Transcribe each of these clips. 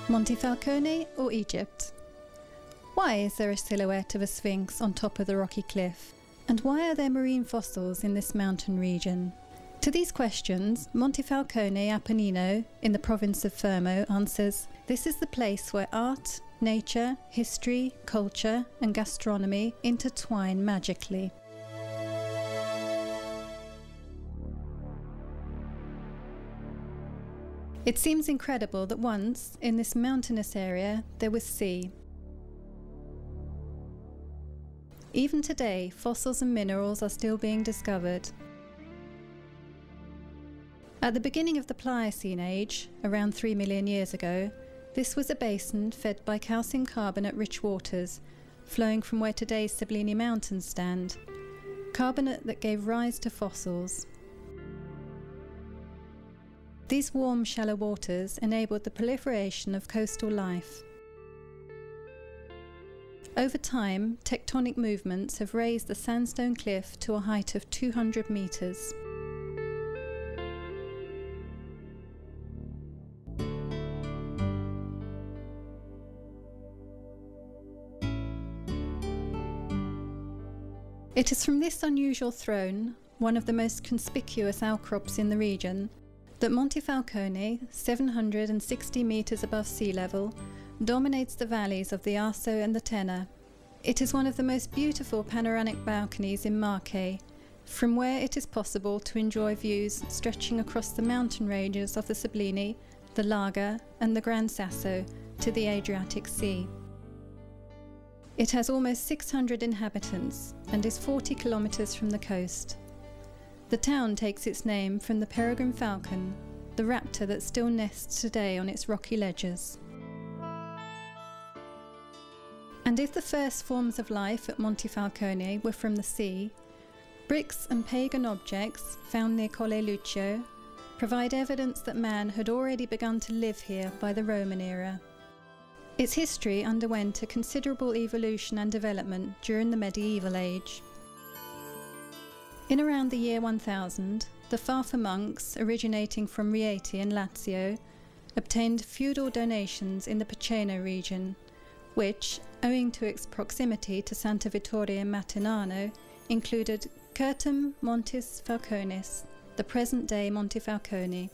Montefalcone or Egypt? Why is there a silhouette of a sphinx on top of the rocky cliff? And why are there marine fossils in this mountain region? To these questions, Montefalcone Appennino in the province of Fermo answers, this is the place where art, nature, history, culture and gastronomy intertwine magically. It seems incredible that once, in this mountainous area, there was sea. Even today, fossils and minerals are still being discovered. At the beginning of the Pliocene age, around 3 million years ago, this was a basin fed by calcium carbonate-rich waters, flowing from where today's Sabini Mountains stand, carbonate that gave rise to fossils. These warm, shallow waters enabled the proliferation of coastal life. Over time, tectonic movements have raised the sandstone cliff to a height of 200 meters. It is from this unusual throne, one of the most conspicuous outcrops in the region, that Montefalcone, 760 metres above sea level, dominates the valleys of the Arso and the Tena. It is one of the most beautiful panoramic balconies in Marche, from where it is possible to enjoy views stretching across the mountain ranges of the Sabini, the Laga and the Gran Sasso to the Adriatic Sea. It has almost 600 inhabitants and is 40 kilometres from the coast. The town takes its name from the peregrine falcon, the raptor that still nests today on its rocky ledges. And if the first forms of life at Montefalcone were from the sea, bricks and pagan objects found near Colle Lucio provide evidence that man had already begun to live here by the Roman era. Its history underwent a considerable evolution and development during the medieval age. In around the year 1000, the Fafa monks, originating from Rieti in Lazio, obtained feudal donations in the Piceno region, which, owing to its proximity to Santa Vittoria in Matinano, included Curtum Montis Falconis, the present-day Montefalcone.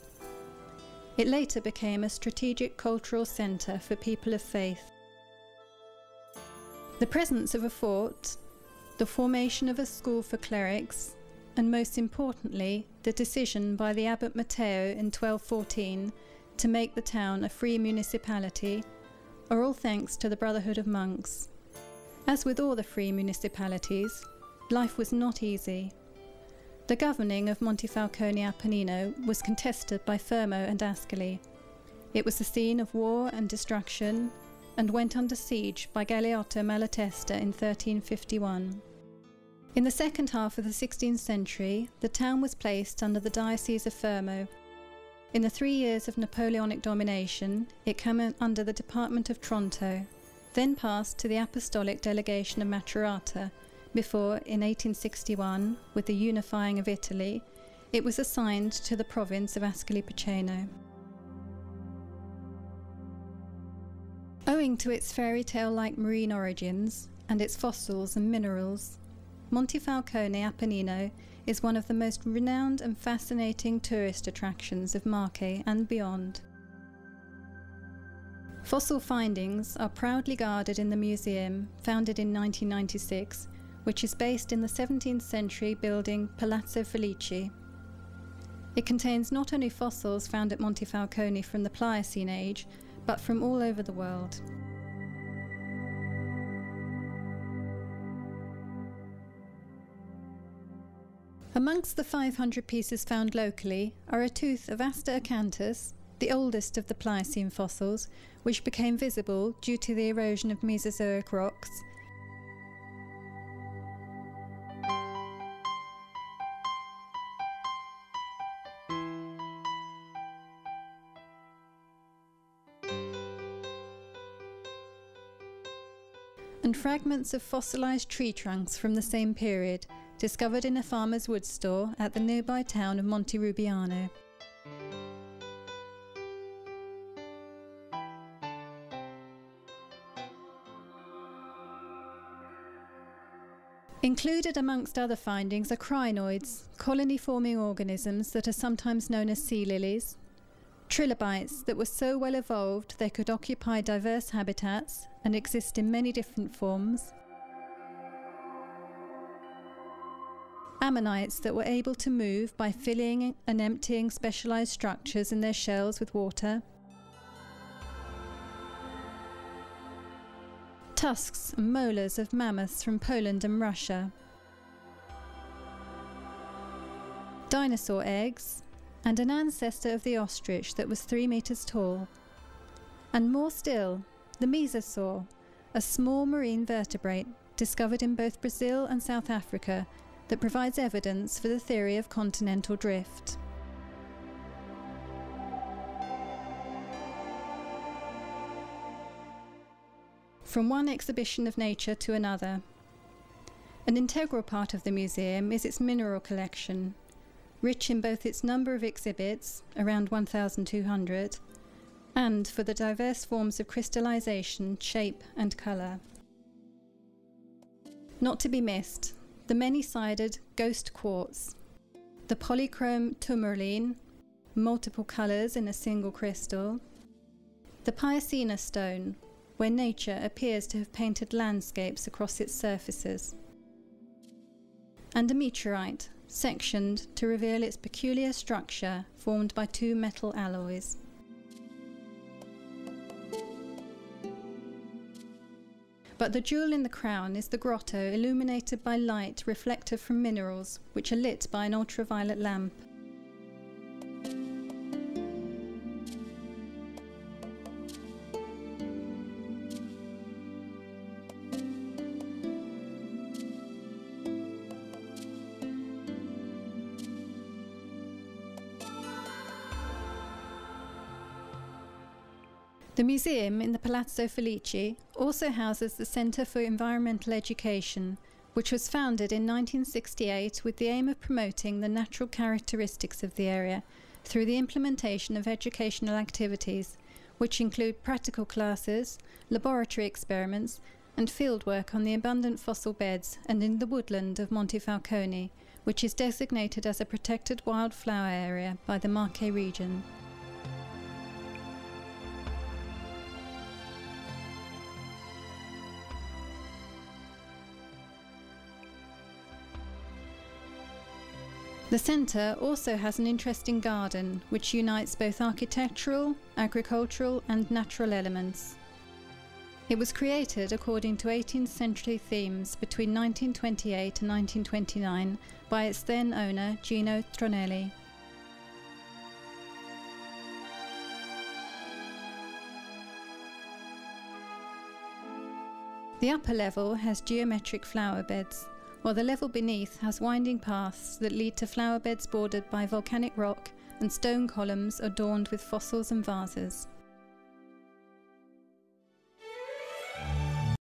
It later became a strategic cultural centre for people of faith. The presence of a fort, the formation of a school for clerics, and most importantly, the decision by the Abbot Matteo in 1214 to make the town a free municipality, are all thanks to the Brotherhood of Monks. As with all the free municipalities, life was not easy. The governing of Montefalcone Appennino was contested by Fermo and Ascoli. It was the scene of war and destruction, and went under siege by Galeotto Malatesta in 1351. In the second half of the 16th century, the town was placed under the Diocese of Fermo. In the 3 years of Napoleonic domination, it came under the Department of Tronto, then passed to the Apostolic Delegation of Macerata, before, in 1861, with the unifying of Italy, it was assigned to the province of Ascoli Piceno. Owing to its fairy tale-like marine origins and its fossils and minerals, Montefalcone Appennino is one of the most renowned and fascinating tourist attractions of Marche and beyond. Fossil findings are proudly guarded in the museum, founded in 1996, which is based in the 17th century building Palazzo Felici. It contains not only fossils found at Montefalcone from the Pliocene age, but from all over the world. Amongst the 500 pieces found locally are a tooth of Aster acanthus, the oldest of the Pliocene fossils, which became visible due to the erosion of Mesozoic rocks, and fragments of fossilized tree trunks from the same period, discovered in a farmer's wood store at the nearby town of Monterubiano. Included amongst other findings are crinoids, colony-forming organisms that are sometimes known as sea lilies, trilobites that were so well evolved they could occupy diverse habitats and exist in many different forms, ammonites that were able to move by filling and emptying specialised structures in their shells with water, tusks and molars of mammoths from Poland and Russia, dinosaur eggs, and an ancestor of the ostrich that was 3 meters tall. And more still, the mesosaur, a small marine vertebrate discovered in both Brazil and South Africa that provides evidence for the theory of continental drift. From one exhibition of nature to another. An integral part of the museum is its mineral collection, rich in both its number of exhibits, around 1,200, and for the diverse forms of crystallization, shape and colour. Not to be missed, the many-sided ghost quartz, the polychrome tourmaline, multiple colours in a single crystal, the Piacina stone, where nature appears to have painted landscapes across its surfaces, and a meteorite, sectioned to reveal its peculiar structure formed by 2 metal alloys. But the jewel in the crown is the grotto illuminated by light reflected from minerals which are lit by an ultraviolet lamp. The museum in the Palazzo Felici also houses the Centre for Environmental Education, which was founded in 1968 with the aim of promoting the natural characteristics of the area through the implementation of educational activities, which include practical classes, laboratory experiments, and fieldwork on the abundant fossil beds and in the woodland of Montefalcone, which is designated as a protected wildflower area by the Marche region. The centre also has an interesting garden which unites both architectural, agricultural and natural elements. It was created according to 18th century themes between 1928 and 1929 by its then owner Gino Tronelli. The upper level has geometric flower beds, while the level beneath has winding paths that lead to flower beds bordered by volcanic rock and stone columns adorned with fossils and vases.